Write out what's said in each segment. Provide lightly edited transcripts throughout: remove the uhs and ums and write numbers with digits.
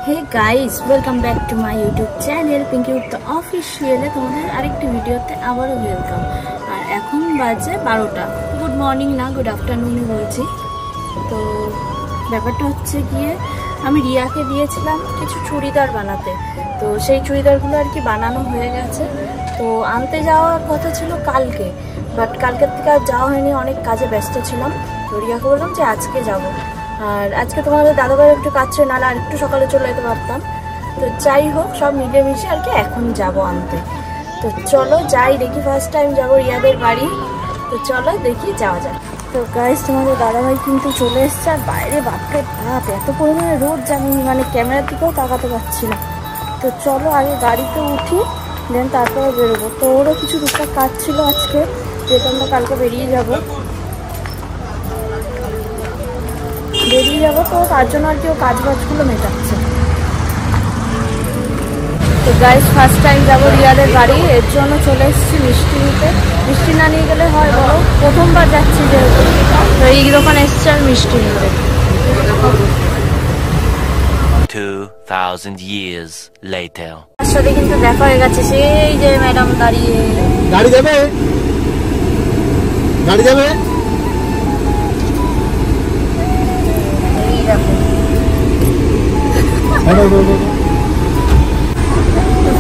Hey guys, welcome back to my YouTube channel Pinki উত্তর অফিসিয়ালে তোমাদের আরেকটি ভিডিওতে আবারও ওয়েলকাম। আর এখন বাজে 12টা। গুড মর্নিং না, গুড আফটারনুনই বলছি। তো ব্যাপারটা হচ্ছে গিয়ে আমি রিয়াকে দিয়েছিলাম কিছু চুড়িদার বানাতে, তো সেই চুড়িদারগুলো আর কি বানানো হয়ে গেছে। তো আনতে যাওয়ার কথা ছিল কালকে, বাট কালকের থেকে আর যাওয়া হয়নি, অনেক কাজে ব্যস্ত ছিলাম। তো রিয়াকে বললাম যে আজকে যাব। আর আজকে তোমাদের দাদাভাইয়ের একটু কাজ ছিল, নাহলে আর একটু সকালে চলে যেতে পারতাম। তো যাই হোক, সব মিলেমিশে আর কি এখন যাব আনতে। তো চলো যাই, দেখি ফার্স্ট টাইম যাবো রিয়াদের বাড়ি। তো চলো দেখি যাওয়া যায়। তো গাইস, তোমাদের দাদাভাই কিন্তু চলে এসছে। আর বাইরে বাপরে বাপ, এত পরিমাণে রোদ যে আমি মানে ক্যামেরার দিকেও তাকাতে পারছি না। তো চলো আগে গাড়িতে উঠি, দেন তারপরে বেরোবো। তো ওরও কিছু টুকটাক কাজ ছিল আজকে, যেহেতু আমরা কালকে বেরিয়ে যাবো। তো তার জন্য আর কি ও কাজ বাজগুলো মেটাচ্ছে। তো গাইস, ফার্স্ট টাইম যাবো রিয়াদের বাড়ি, এর জন্য চলে এসেছি মিষ্টি নিতে। মিষ্টি না নিয়ে গেলে হয় বলো, প্রথমবার যাচ্ছি যেহেতু। তো এই দোকানে এসছে আর মিষ্টি নিতে। 2000 years later তার সাথে কিন্তু দেখা হয়ে গেছে, সেই যে ম্যাডাম দাঁড়িয়ে। গাড়ি যাবে, গাড়ি যাবে।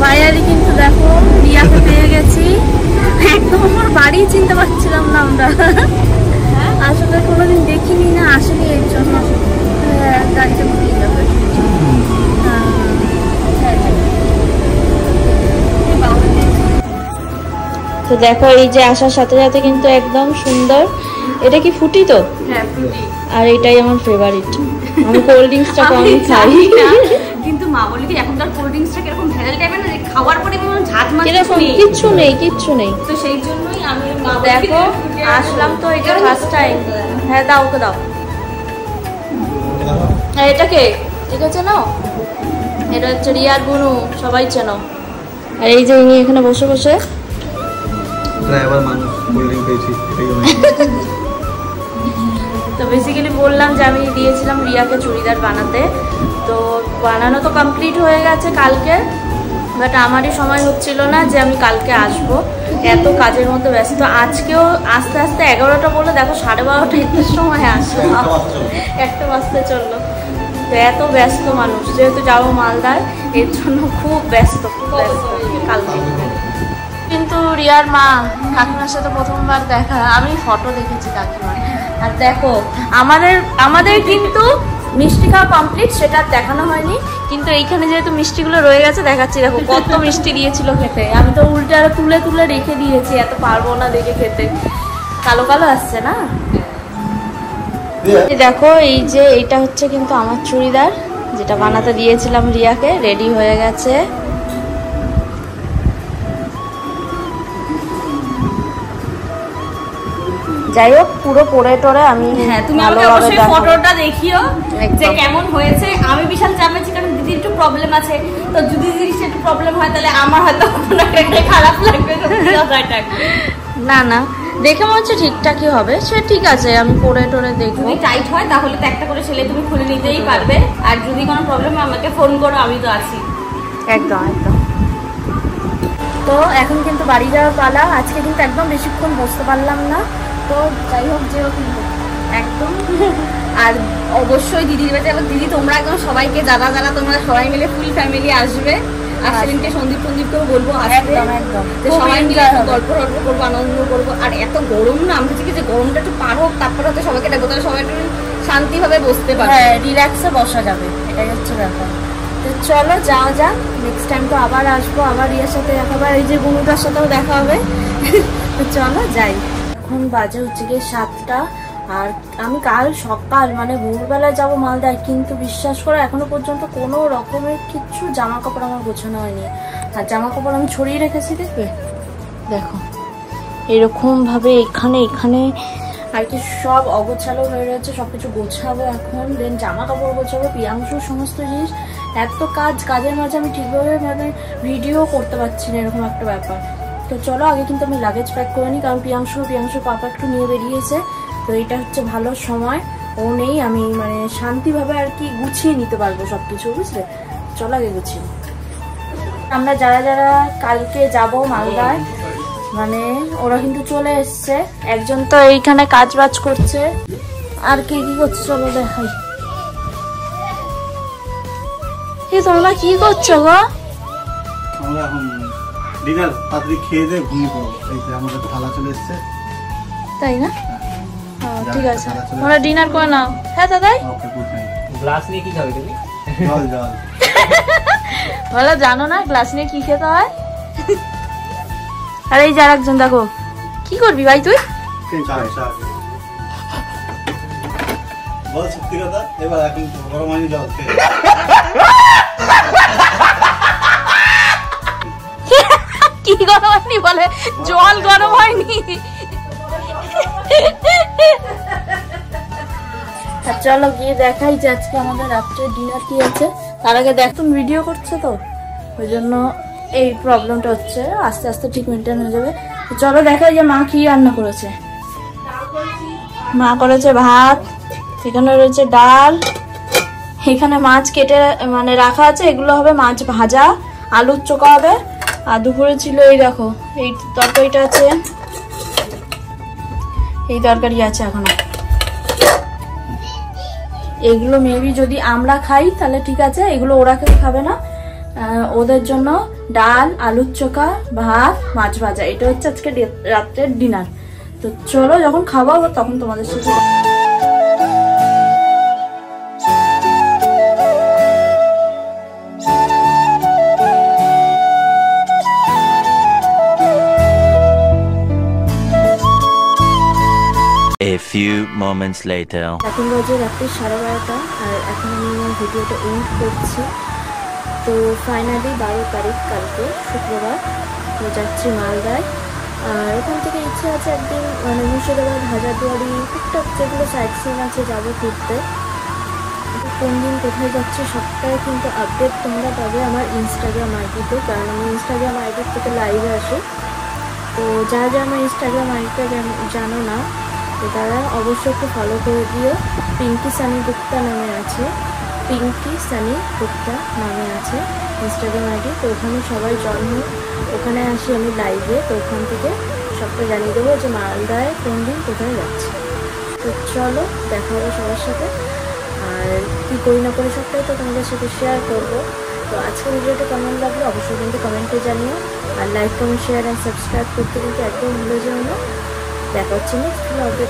ফাইনালি কিন্তু দেখো রিয়াকে পেয়ে গেছি। একদম আমার বাড়ি চিনতে পারছিলাম না আমরা, আসলে কোনোদিন দেখিনি না, আসলে এর জন্য গাড়িটা পেয়ে যাবে। তো দেখো এই যে আসার সাথে সাথে কিন্তু একদম সুন্দর। এটা কি ফুটি? তো হ্যাঁ ফুটি। আর এটাই আমার ফেভারিট। আমি কোল্ড ড্রিঙ্কসটা কম খাই, কিন্তু মা বলি কি এখনকার কোল্ড ড্রিঙ্কসটা কিরকম ভেজাল টাইপের না, খাওয়ার পরে মনে ঝাঁজ মাছ কিচ্ছু নেই। তো সেই জন্যই আমি দেখো আসলাম তো, এটা ফার্স্ট টাইম। হ্যাঁ দাও, ওকে দাও। এটাকে ঠিক আছে নাও, এটা হচ্ছে রিয়ার বুনু, সবাই চেনো। আর এই যে ইনি এখানে বসে বসে ড্রাইভার মানুষ কোল্ড ড্রিঙ্ক পেয়েছি। তো বেসিক্যালি বললাম যে আমি দিয়েছিলাম রিয়াকে চুড়িদার বানাতে, তো বানানো তো কমপ্লিট হয়ে গেছে কালকে, বাট আমারই সময় হচ্ছিল না যে আমি কালকে আসবো, এত কাজের মধ্যে ব্যস্ত। আজকেও আস্তে আস্তে 11টা বলে দেখো 12:30 একটার সময় আসলাম, 1টা বাজতে চললো। তো এত ব্যস্ত মানুষ, যেহেতু যাবো মালদায়, এর জন্য খুব ব্যস্ত কালকে। কিন্তু রিয়ার মা কাকিমার সাথে প্রথমবার দেখা, আমি ফটো দেখেছি কাকিমার। আর দেখো আমাদের কিন্তু মিষ্টি খাওয়া কমপ্লিট, সেটা দেখানো হয়নি, কিন্তু এইখানে যেহেতু মিষ্টিগুলো রয়ে গেছে দেখাচ্ছি। দেখো কত মিষ্টি দিয়েছিল খেতে, আমি তো উল্টে আরো তুলে তুলে রেখে দিয়েছি, এত পারবো না দেখে খেতে। কালো কালো আসছে না। দেখো এই যে এইটা হচ্ছে কিন্তু আমার চুড়িদার, যেটা বানাতে দিয়েছিলাম রিয়াকে, রেডি হয়ে গেছে। যাই হোক, পুরো পরে টরে আমি তুমি আমাকে অবশ্যই ফটোটা দেখিও যে কেমন হয়েছে। আমি বিশাল চাপ আছি, কারণ দিদির একটু প্রবলেম আছে। তো যদি দিদির একটু প্রবলেম হয় তাহলে আমার হয়তো কোনো একটা খারাপ লাগবে। না দেখে মনে হচ্ছে ঠিকঠাকই হবে, সে ঠিক আছে, আমি পরে টোরে দেখবো। যদি টাইট হয় তাহলে তো একটা করে সেলাই তুমি খুলে নিতেই পারবে, আর যদি কোনো প্রবলেম হয় আমাকে ফোন করো, আমি তো আছি। একদম। তো এখন কিন্তু বাড়ি যাওয়ার পালা। আজকে কিন্তু একদম বেশিক্ষণ বসতে পারলাম না, তো যাই হোক যেও কিন্তু একদম। আর অবশ্যই দিদির বাড়িতে, এবং দিদি তোমরা একদম সবাইকে যারা তোমরা সবাই মিলে ফুল ফ্যামিলি আসবে। আর সেদিনকে সন্দীপকেও বলবো আসবে, একদম সবাই মিলে গল্প করবো, আনন্দ করবো। আর এত গরম না, আমি হচ্ছে কি যে গরমটা একটু পার হোক, তারপরে হয়তো সবাইকে ডাকবো, তাহলে সবাই একটু শান্তিভাবে বসতে পারবে, রিল্যাক্সে বসা যাবে, এটাই হচ্ছে ব্যাপার। তো চলো যাওয়া যাক, নেক্সট টাইম তো আবার আসবো, আবার রিয়ার সাথে দেখা হবে, এই যে বন্ধুটার সাথেও দেখা হবে। তো চলো যাই। এখন বাজে হচ্ছে গিয়ে 7টা, আর আমি কাল সকাল মানে ভোরবেলায় যাবো মালদায়, কিন্তু বিশ্বাস করো এখনো পর্যন্ত কোনো রকমের কিচ্ছু জামা কাপড় আমার গোছানো হয়নি। আর জামা কাপড় আমি ছড়িয়ে রেখেছি, দেখো এরকম ভাবে এখানে আর কি সব অগোছালো হয়ে রয়েছে, সবকিছু গোছাবো এখন, দেন জামা কাপড় গোছাবো, প্রিয়াংশুর সমস্ত জিনিস। এত কাজের মাঝে আমি ঠিকভাবে মানে ভিডিও করতে পারছি না, এরকম একটা ব্যাপার। তো চলো আগে কিন্তু আমি লাগেজ প্যাক করে নিই, কারণ প্রিয়াংশু পাপা একটু নিয়ে বেরিয়েছে। তো এটা হচ্ছে ভালো সময়, ও নেই, আমি মানে শান্তিভাবে আর কি গুছিয়ে নিতে পারবো সব কিছু, বুঝলে? চল আগে গুছিয়ে। আমরা যারা যারা কালকে যাব মালদায়, মানে ওরা কিন্তু চলে এসছে। একজন তো এইখানে কাজ বাজ করছে, আর কে কি করছে চলো দেখাই। তোমরা কি করছো গো? আমরা এখন ডিনার তাড়াতাড়ি খেয়ে দিয়ে ঘুমিয়ে পড়বো। এই যে আমাদের থালা চলে এসছে। তাই না? ঠিক আছে, তোমরা ডিনার করে নাও। হ্যাঁ দাদাই। ওকে, গুড নাইট। গ্লাস নিয়ে কি খাবে তুমি? জল জল। বলো জানো না গ্লাস নিয়ে কি খেতে হয়? আর এই যে আরেকজন, দেখো কি করবি ভাই তুই? বল সত্যি কথা, এবার এখন গরম হয়নি জল খেয়ে। কি গরম হয়নি বলে? জল গরম হয়নি। চলো গিয়ে দেখাই যে আজকে আমাদের রাত্রে ডিনার কি আছে। তার আগে দেখ, তুমি ভিডিও করছো তো ওই জন্য এই প্রবলেমটা হচ্ছে, আস্তে আস্তে ঠিক মেনটেন হয়ে যাবে। চলো দেখাই যে মা কি রান্না করেছে। মা করেছে ভাত, এখানে রয়েছে ডাল, এখানে মাছ কেটে মানে রাখা আছে, এগুলো হবে মাছ ভাজা, আলুর চোখা হবে। আর দুপুরে ছিল এই দেখো এই তরকারিটা আছে, এই তরকারি আছে এখনো। এগুলো মেবি যদি আমরা খাই তাহলে ঠিক আছে, এগুলো ওরা কেউ খাবে না। ওদের জন্য ডাল, আলুর চোখা, ভাত, মাছ ভাজা, এটা হচ্ছে আজকে রাত্রের ডিনার। তো চলো যখন খাবো তখন তোমাদের সাথে। A few moments later. এখন বাজে রাত্রি 12:30, আর এখন আমি ভিডিওটা এন্ড করছি। তো ফাইনালি 12 তারিখ কালকে শুক্রবার, তো যাচ্ছি মালদায়। আর ওখান থেকে ইচ্ছে আছে একদিন মানে মুর্শিদাবাদ, হাজারদুয়ারি, টুকটাক যেগুলো সাইট সিন আছে যাবো ঘুরতে। কোন দিন কোথায় যাচ্ছে সবটাই কিন্তু আপডেট তোমরা পাবে আমার ইনস্টাগ্রাম আইডিতে, কারণ আমি ইনস্টাগ্রাম আইডির থেকে লাইভে আসি। তো যারা যারা আমার ইনস্টাগ্রাম আইডিটা জানো না, তো তারা অবশ্যই একটু ফলো করে দিও। পিঙ্কি সানি গুপ্তা নামে আছে, পিঙ্কি সানি গুপ্তা নামে আছে ইনস্টাগ্রাম আইডি। তো ওখানে সবাই জয়েন হয়ে ওখানে আসি আমি লাইভে, তো ওখান থেকে সবটা জানিয়ে দেবো যে মালদায় কোন দিন কোথায় যাচ্ছে। তো চলো দেখা হবে সবার সাথে, আর কী করি না করি সবটাই তো তোমাদের সাথে শেয়ার করবো। তো আজকের ভিডিওটা কেমন লাগলো অবশ্যই কিন্তু কমেন্টে জানিও, আর like, comment, share and subscribe করতে কিন্তু একদম ভুলে যেও না। দেখা হচ্ছে নেক্সট ব্লগে।